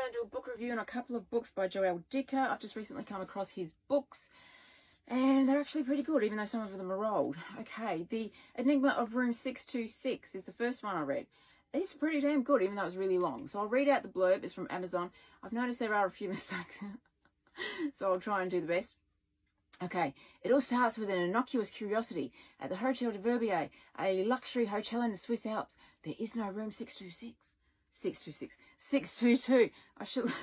going to do a book review on a couple of books by Joel Dicker. I've just recently come across his books, and they're actually pretty good, even though some of them are old. Okay, The Enigma of Room 626 is the first one I read. It's pretty damn good, even though it's really long. So I'll read out the blurb. It's from Amazon. I've noticed there are a few mistakes, so I'll try and do the best. Okay, it all starts with an innocuous curiosity. At the Hotel de Verbier, a luxury hotel in the Swiss Alps, there is no room 626. 622. I should have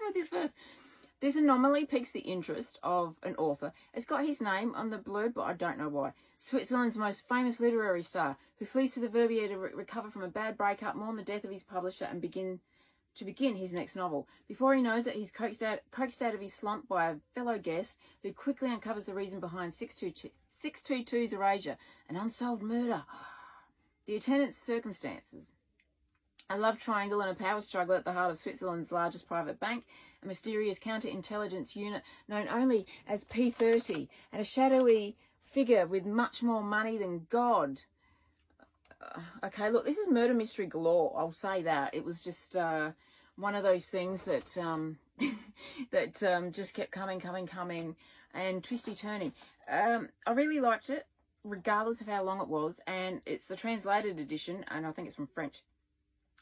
read this first. This anomaly piques the interest of an author. It's got his name on the blurb, but I don't know why. Switzerland's most famous literary star, who flees to the Verbier to recover from a bad breakup, mourn the death of his publisher, and begin his next novel. Before he knows it, he's coaxed out of his slump by a fellow guest who quickly uncovers the reason behind 622's erasure, an unsolved murder. The attendant circumstances. A love triangle and a power struggle at the heart of Switzerland's largest private bank, a mysterious counterintelligence unit known only as P30, and a shadowy figure with much more money than God. Okay, look, this is murder mystery galore. I'll say that. It was just one of those things that just kept coming, and twisty turning. I really liked it, regardless of how long it was, and it's a translated edition, and I think it's from French.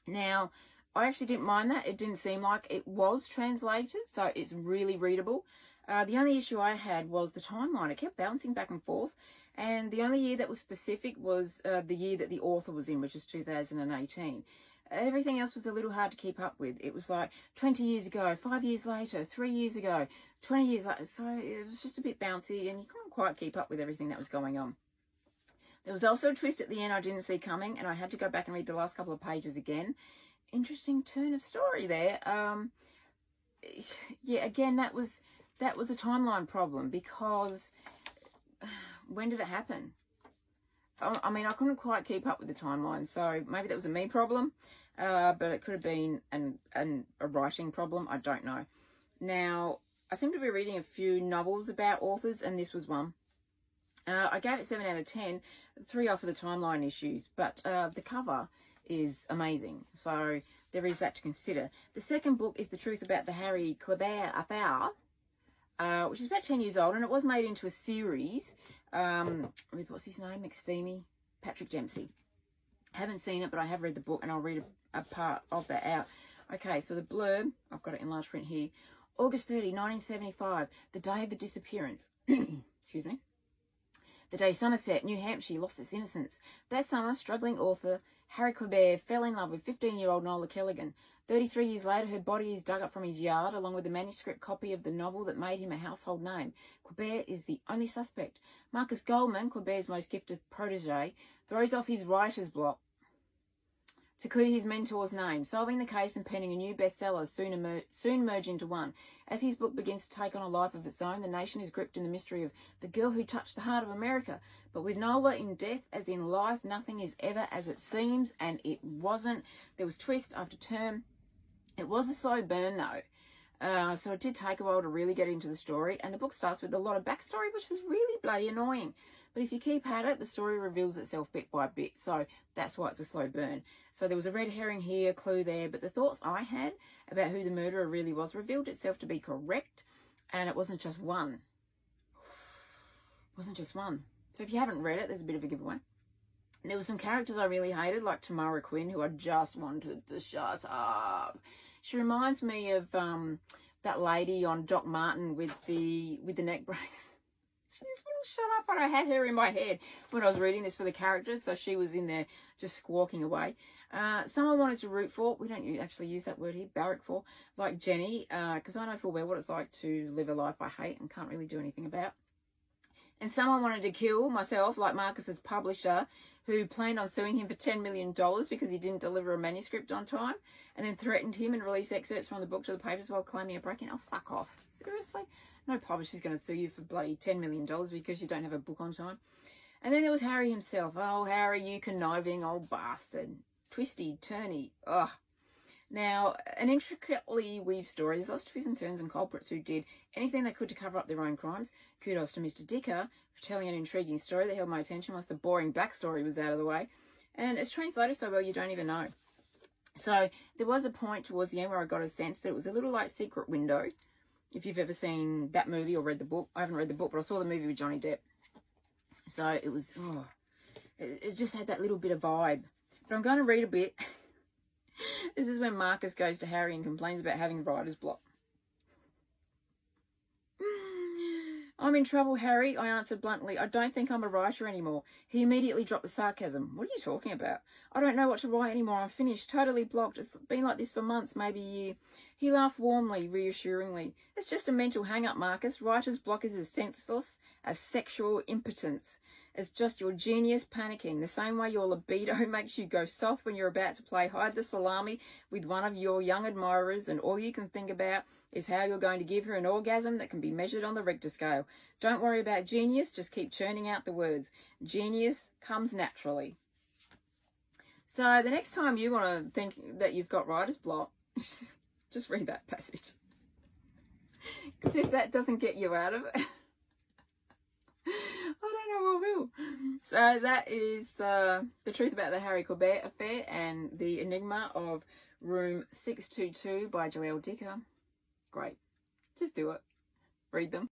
Now, I actually didn't mind that. It didn't seem like it was translated, so it's really readable. The only issue I had was the timeline. It kept bouncing back and forth, and the only year that was specific was the year that the author was in, which is 2018. Everything else was a little hard to keep up with. It was like 20 years ago, 5 years later, 3 years ago, 20 years later. So it was just a bit bouncy, and you couldn't quite keep up with everything that was going on. There was also a twist at the end I didn't see coming, and I had to go back and read the last couple of pages again. Interesting turn of story there. Yeah, again, that was a timeline problem, because when did it happen? I mean, I couldn't quite keep up with the timeline, so maybe that was a me problem, but it could have been a writing problem. I don't know. Now, I seem to be reading a few novels about authors, and this was one. I gave it 7 out of 10, 3 off of the timeline issues, but the cover is amazing, so there is that to consider. The second book is The Truth About the Harry Quebert affair, which is about 10 years old, and it was made into a series with, what's his name, McSteamy, Patrick Dempsey. Haven't seen it, but I have read the book, and I'll read a part of that out. Okay, so the blurb, I've got it in large print here. August 30, 1975, the day of the disappearance. Excuse me. The day Somerset, New Hampshire, lost its innocence. That summer, struggling author Harry Quebert fell in love with 15-year-old Nola Kelligan. 33 years later, her body is dug up from his yard, along with a manuscript copy of the novel that made him a household name. Quebert is the only suspect. Marcus Goldman, Quebert's most gifted protege, throws off his writer's block to clear his mentor's name. Solving the case and penning a new bestseller soon merge into one. As his book begins to take on a life of its own, the nation is gripped in the mystery of the girl who touched the heart of America. But with Nola in death, as in life, nothing is ever as it seems, and it wasn't. There was twist after turn. It was a slow burn, though. So it did take a while to really get into the story, and the book starts with a lot of backstory, which was really bloody annoying. But if you keep at it, the story reveals itself bit by bit, so that's why it's a slow burn. So there was a red herring here, clue there, but the thoughts I had about who the murderer really was revealed itself to be correct, and it wasn't just one. It wasn't just one. So if you haven't read it, there's a bit of a giveaway. There were some characters I really hated, like Tamara Quinn, who I just wanted to shut up. She reminds me of that lady on Doc Martin with the neck brace. She just wouldn't shut up, and I had her in my head when I was reading this for the characters, so she was in there just squawking away. Someone wanted to root for, we don't actually use that word here, barrack for, like Jenny, because I know full well what it's like to live a life I hate and can't really do anything about. And someone wanted to kill myself, like Marcus's publisher, who planned on suing him for $10 million because he didn't deliver a manuscript on time, and then threatened him and released excerpts from the book to the papers while claiming a break-in. Oh, fuck off. Seriously? No publisher's going to sue you for bloody $10 million because you don't have a book on time. And then there was Harry himself. Oh, Harry, you conniving old bastard. Twisty, turny. Ugh. Now, an intricately weaved story. There's lots of twists and turns and culprits who did anything they could to cover up their own crimes. Kudos to Mr. Dicker for telling an intriguing story that held my attention once the boring backstory was out of the way. And it's translated so well you don't even know. So there was a point towards the end where I got a sense that it was a little like Secret Window. If you've ever seen that movie or read the book. I haven't read the book, but I saw the movie with Johnny Depp. So it was, it just had that little bit of vibe. But I'm going to read a bit. This is when Marcus goes to Harry and complains about having writer's block. I'm in trouble, Harry, I answered bluntly. I don't think I'm a writer anymore. He immediately dropped the sarcasm. What are you talking about? I don't know what to write anymore. I'm finished, totally blocked. It's been like this for months, maybe a year. He laughed warmly, reassuringly. It's just a mental hang-up, Marcus. Writer's block is as senseless as sexual impotence. It's just your genius panicking, the same way your libido makes you go soft when you're about to play hide the salami with one of your young admirers and all you can think about is how you're going to give her an orgasm that can be measured on the Richter scale. Don't worry about genius, just keep churning out the words. Genius comes naturally. So the next time you want to think that you've got writer's block, just read that passage. Because if that doesn't get you out of it, I don't know what will. So that is the truth about the Harry Quebert affair and the Enigma of Room 622 by Joelle Dicker. Great. Just do it. Read them.